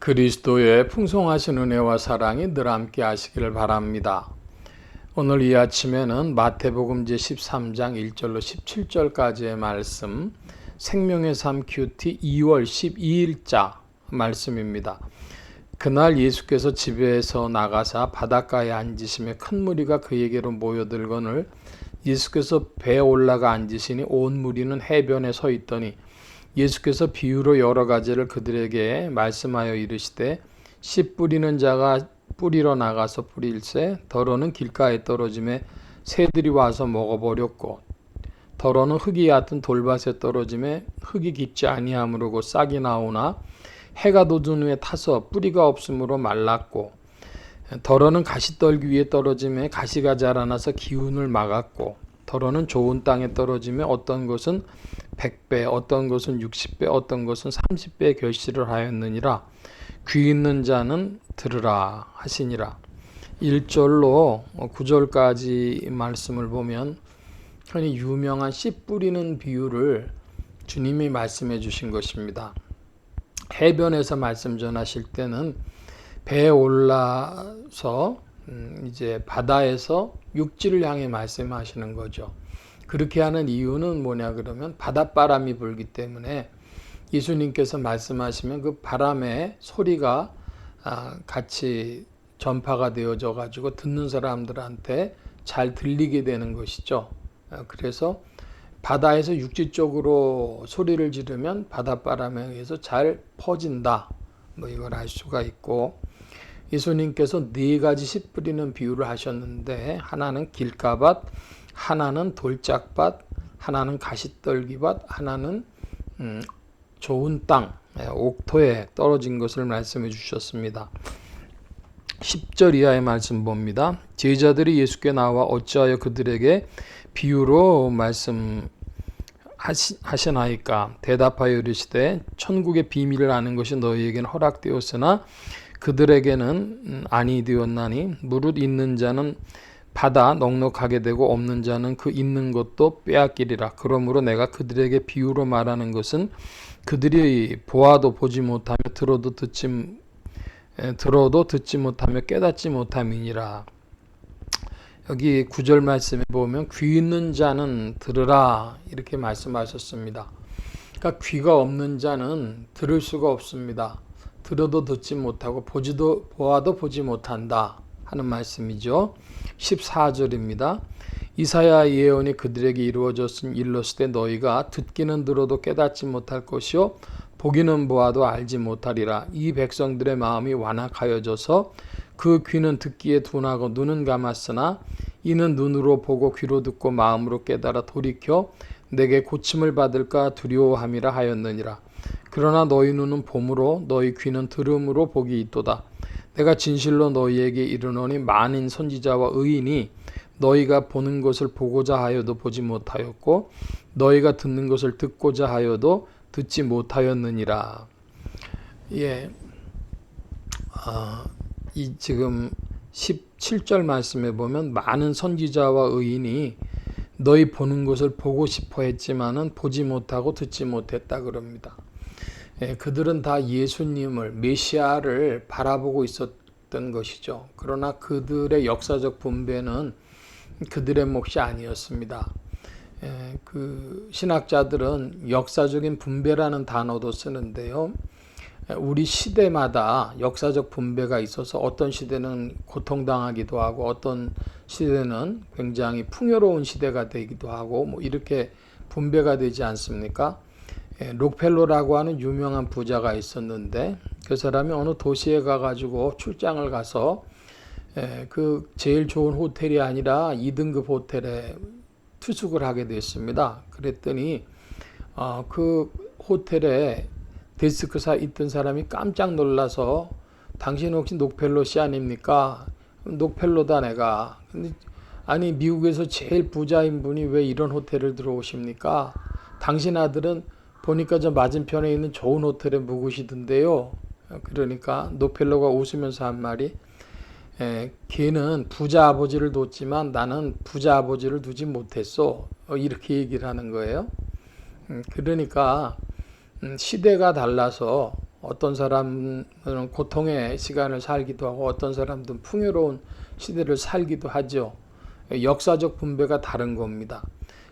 그리스도의 풍성하신 은혜와 사랑이 늘 함께 하시기를 바랍니다. 오늘 이 아침에는 마태복음 제13장 1절로 17절까지의 말씀, 생명의 삶 큐티 2월 12일자 말씀입니다. 그날 예수께서 집에서 나가사 바닷가에 앉으시며 큰 무리가 그에게로 모여들거늘 예수께서 배에 올라가 앉으시니 온 무리는 해변에 서 있더니 예수께서 비유로 여러 가지를 그들에게 말씀하여 이르시되 씨 뿌리는 자가 뿌리러 나가서 뿌릴새 더러는 길가에 떨어짐에 새들이 와서 먹어버렸고 더러는 흙이 얕은 돌밭에 떨어짐에 흙이 깊지 아니하므로 곧 싹이 나오나 해가 돋은 후에 타서 뿌리가 없으므로 말랐고 더러는 가시떨기 위에 떨어짐에 가시가 자라나서 기운을 막았고 더러는 좋은 땅에 떨어지며 어떤 것은 100배, 어떤 것은 60배, 어떤 것은 30배 결실을 하였느니라. 귀 있는 자는 들으라 하시니라. 1절로 9절까지 말씀을 보면 흔히 유명한 씨 뿌리는 비유를 주님이 말씀해 주신 것입니다. 해변에서 말씀 전하실 때는 배에 올라서 이제 바다에서 육지를 향해 말씀하시는 거죠. 그렇게 하는 이유는 뭐냐 그러면 바닷바람이 불기 때문에 예수님께서 말씀하시면 그 바람의 소리가 같이 전파가 되어져 가지고 듣는 사람들한테 잘 들리게 되는 것이죠. 그래서 바다에서 육지 쪽으로 소리를 지르면 바닷바람에 의해서 잘 퍼진다. 이걸 알 수가 있고 예수님께서 네 가지 씨 뿌리는 비유를 하셨는데 하나는 길가밭, 하나는 돌짝밭, 하나는 가시떨기밭, 하나는 좋은 땅, 옥토에 떨어진 것을 말씀해 주셨습니다. 10절 이하의 말씀 봅니다. 제자들이 예수께 나와 어찌하여 그들에게 비유로 말씀하시나이까? 대답하여 이르시되 천국의 비밀을 아는 것이 너희에게는 허락되었으나 그들에게는 아니 되었나니 무릇 있는 자는 받아 넉넉하게 되고 없는 자는 그 있는 것도 빼앗기리라. 그러므로 내가 그들에게 비유로 말하는 것은 그들이 보아도 보지 못하며 들어도 듣지 못하며 깨닫지 못함이니라. 여기 9절 말씀에 보면 귀 있는 자는 들으라 이렇게 말씀하셨습니다. 그러니까 귀가 없는 자는 들을 수가 없습니다. 들어도 듣지 못하고 보아도 보지 못한다 하는 말씀이죠. 14절입니다. 이사야 예언이 그들에게 이루어졌은 일렀을 너희가 듣기는 들어도 깨닫지 못할 것이요 보기는 보아도 알지 못하리라. 이 백성들의 마음이 완악하여져서 그 귀는 듣기에 둔하고 눈은 감았으나 이는 눈으로 보고 귀로 듣고 마음으로 깨달아 돌이켜 내게 고침을 받을까 두려워함이라 하였느니라. 그러나 너희 눈은 봄으로 너희 귀는 들음으로 복이 있도다. 내가 진실로 너희에게 이르노니 많은 선지자와 의인이 너희가 보는 것을 보고자 하여도 보지 못하였고 너희가 듣는 것을 듣고자 하여도 듣지 못하였느니라. 이 지금 17절 말씀에 보면 많은 선지자와 의인이 너희 보는 것을 보고 싶어 했지만은 보지 못하고 듣지 못했다 그럽니다. 그들은 다 예수님을 메시아를 바라보고 있었던 것이죠. 그러나 그들의 역사적 분배는 그들의 몫이 아니었습니다. 그 신학자들은 역사적인 분배라는 단어도 쓰는데요. 우리 시대마다 역사적 분배가 있어서 어떤 시대는 고통당하기도 하고 어떤 시대는 굉장히 풍요로운 시대가 되기도 하고 이렇게 분배가 되지 않습니까? 록펠러라고 하는 유명한 부자가 있었는데 그 사람이 어느 도시에 가가지고 출장을 가서 그 제일 좋은 호텔이 아니라 2등급 호텔에 투숙을 하게 됐습니다. 그랬더니 그 호텔에 데스크사 있던 사람이 깜짝 놀라서 당신 혹시 록펠러 씨 아닙니까? 록펠러다 내가. 근데 아니 미국에서 제일 부자인 분이 왜 이런 호텔을 들어오십니까? 당신 아들은 보니까 저 맞은편에 있는 좋은 호텔에 묵으시던데요. 그러니까 록펠러가 웃으면서 한 말이 걔는 부자 아버지를 뒀지만 나는 부자 아버지를 두지 못했어. 이렇게 얘기를 하는 거예요. 그러니까 시대가 달라서 어떤 사람은 고통의 시간을 살기도 하고 어떤 사람들은 풍요로운 시대를 살기도 하죠. 역사적 분배가 다른 겁니다.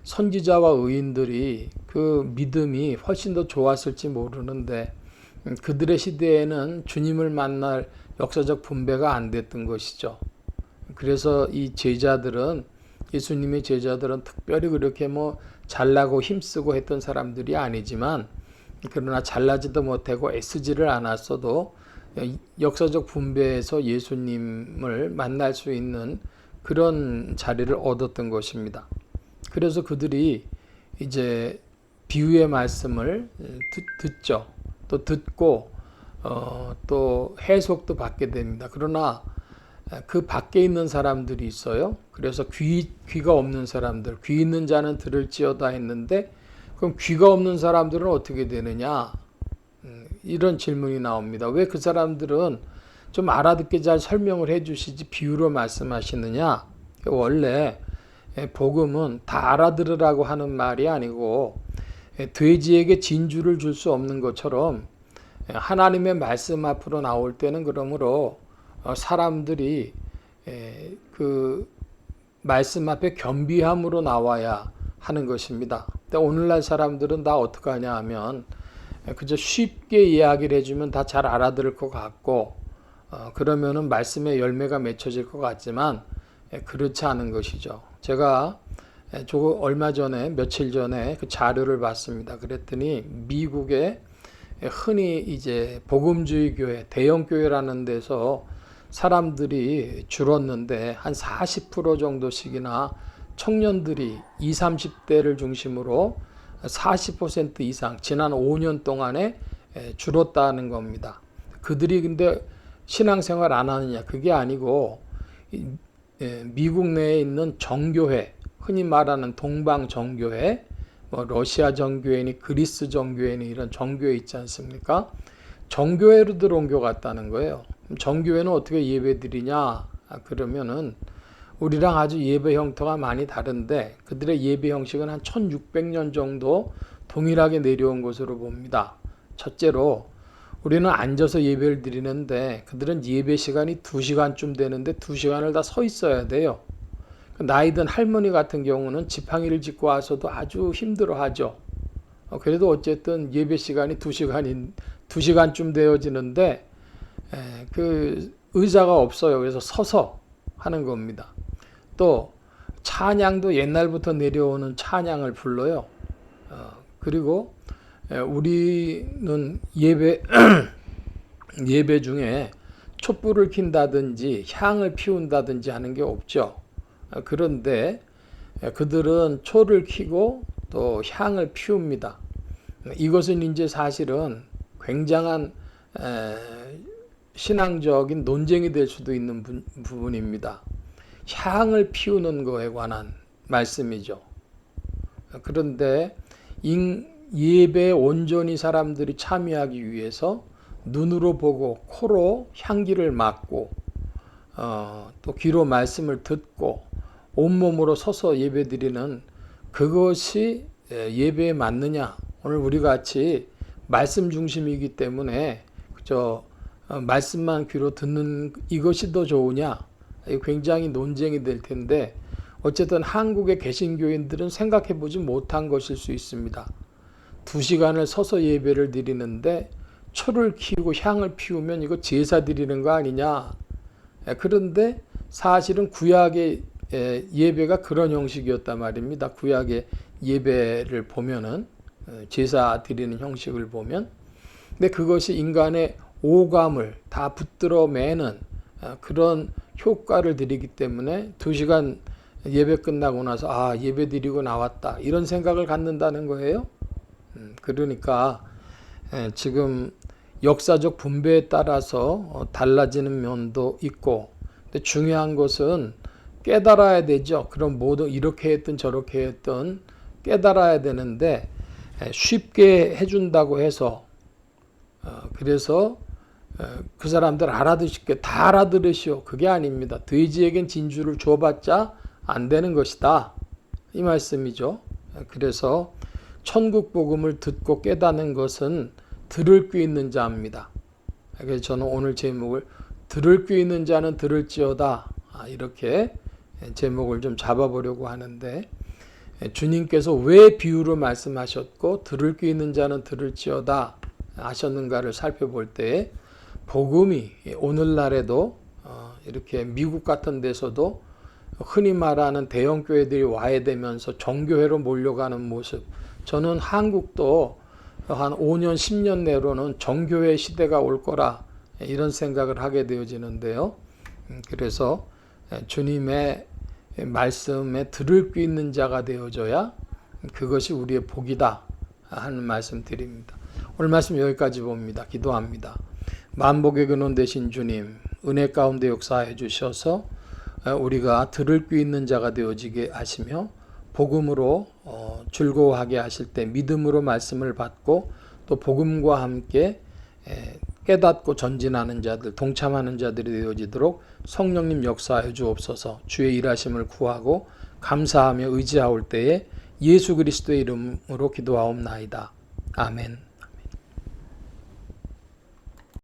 선지자와 의인들이 그 믿음이 훨씬 더 좋았을지 모르는데 그들의 시대에는 주님을 만날 역사적 분배가 안 됐던 것이죠. 그래서 이 제자들은 예수님의 제자들은 특별히 그렇게 뭐 잘나고 힘쓰고 했던 사람들이 아니지만 그러나 잘나지도 못하고 애쓰지를 않았어도 역사적 분배에서 예수님을 만날 수 있는 그런 자리를 얻었던 것입니다. 그래서 그들이 이제 비유의 말씀을 듣죠. 또 듣고 또 해석도 받게 됩니다. 그러나 그 밖에 있는 사람들이 있어요. 그래서 귀가 없는 사람들, 귀 있는 자는 들을지어다 했는데 그럼 귀가 없는 사람들은 어떻게 되느냐? 이런 질문이 나옵니다. 왜 그 사람들은 좀 알아듣게 잘 설명을 해 주시지 비유로 말씀하시느냐? 원래 복음은 다 알아들으라고 하는 말이 아니고 돼지에게 진주를 줄 수 없는 것처럼 하나님의 말씀 앞으로 나올 때는 그러므로 사람들이 그 말씀 앞에 겸비함으로 나와야 하는 것입니다. 근데 오늘날 사람들은 다 어떻게 하냐 하면 그저 쉽게 이야기를 해주면 다 잘 알아들을 것 같고 그러면은 말씀의 열매가 맺혀질 것 같지만 그렇지 않은 것이죠. 제가 얼마 전에 며칠 전에 그 자료를 봤습니다. 그랬더니 미국에 흔히 이제 복음주의 교회, 대형 교회라는 데서 사람들이 줄었는데 한 40% 정도씩이나 청년들이 20, 30대를 중심으로 40% 이상 지난 5년 동안에 줄었다는 겁니다. 그들이 근데 신앙생활 안 하느냐? 그게 아니고 미국 내에 있는 정교회, 흔히 말하는 동방 정교회, 뭐 러시아 정교회니 그리스 정교회니 이런 정교회 있지 않습니까? 정교회로 옮겨갔다는 거예요. 정교회는 어떻게 예배드리냐? 그러면은 우리랑 아주 예배 형태가 많이 다른데 그들의 예배 형식은 한 1600년 정도 동일하게 내려온 것으로 봅니다. 첫째로 우리는 앉아서 예배를 드리는데 그들은 예배 시간이 2시간쯤 되는데 2시간을 다 서 있어야 돼요. 나이든 할머니 같은 경우는 지팡이를 짚고 와서도 아주 힘들어하죠. 그래도 어쨌든 예배 시간이 2시간쯤 되어지는데 그 의자가 없어요. 그래서 서서 하는 겁니다. 또 찬양도 옛날부터 내려오는 찬양을 불러요. 그리고 우리는 예배 중에 촛불을 킨다든지 향을 피운다든지 하는 게 없죠. 그런데 그들은 초를 켜고 또 향을 피웁니다. 이것은 이제 사실은 굉장한 신앙적인 논쟁이 될 수도 있는 부분입니다. 향을 피우는 것에 관한 말씀이죠. 그런데 예배에 온전히 사람들이 참여하기 위해서 눈으로 보고 코로 향기를 맡고 또 귀로 말씀을 듣고 온몸으로 서서 예배드리는 그것이 예배에 맞느냐? 오늘 우리 같이 말씀 중심이기 때문에 그저 말씀만 귀로 듣는 이것이 더 좋으냐? 굉장히 논쟁이 될 텐데 어쨌든 한국의 개신교인들은 생각해 보지 못한 것일 수 있습니다. 2시간을 서서 예배를 드리는데 초를 키우고 향을 피우면 이거 제사 드리는 거 아니냐? 그런데 사실은 구약의 예배가 그런 형식이었단 말입니다. 구약의 예배를 보면은 제사 드리는 형식을 보면 근데 그것이 인간의 오감을 다 붙들어 매는 그런 효과를 드리기 때문에 2시간 예배 끝나고 나서 예배 드리고 나왔다 이런 생각을 갖는다는 거예요. 그러니까 지금 역사적 분배에 따라서 달라지는 면도 있고 근데 중요한 것은 깨달아야 되죠. 그럼 모두 이렇게 했든 저렇게 했든 깨달아야 되는데 쉽게 해준다고 해서 그래서 그 사람들 알아듣게 다 알아들으시오. 그게 아닙니다. 돼지에겐 진주를 줘봤자 안 되는 것이다. 이 말씀이죠. 그래서 천국 복음을 듣고 깨닫는 것은 들을 귀 있는 자입니다. 그래서 저는 오늘 제목을 들을 귀 있는 자는 들을지어다 이렇게 제목을 좀 잡아보려고 하는데, 주님께서 왜 비유로 말씀하셨고 들을 귀 있는 자는 들을지어다 하셨는가를 살펴볼 때, 복음이 오늘날에도 이렇게 미국 같은 데서도 흔히 말하는 대형 교회들이 와해되면서 정교회로 몰려가는 모습, 저는 한국도 한 5년 10년 내로는 정교회 시대가 올 거라 이런 생각을 하게 되어지는데요. 그래서 주님의 말씀에 들을 귀 있는 자가 되어져야 그것이 우리의 복이다 하는 말씀 드립니다. 오늘 말씀 여기까지 봅니다. 기도합니다. 만복의 근원 되신 주님, 은혜 가운데 역사해 주셔서 우리가 들을 귀 있는 자가 되어지게 하시며, 복음으로 즐거워하게 하실 때 믿음으로 말씀을 받고 또 복음과 함께 깨닫고 전진하는 자들, 동참하는 자들이 되어지도록 성령님 역사해 주옵소서. 주의 일하심을 구하고 감사하며 의지하올 때에 예수 그리스도의 이름으로 기도하옵나이다. 아멘.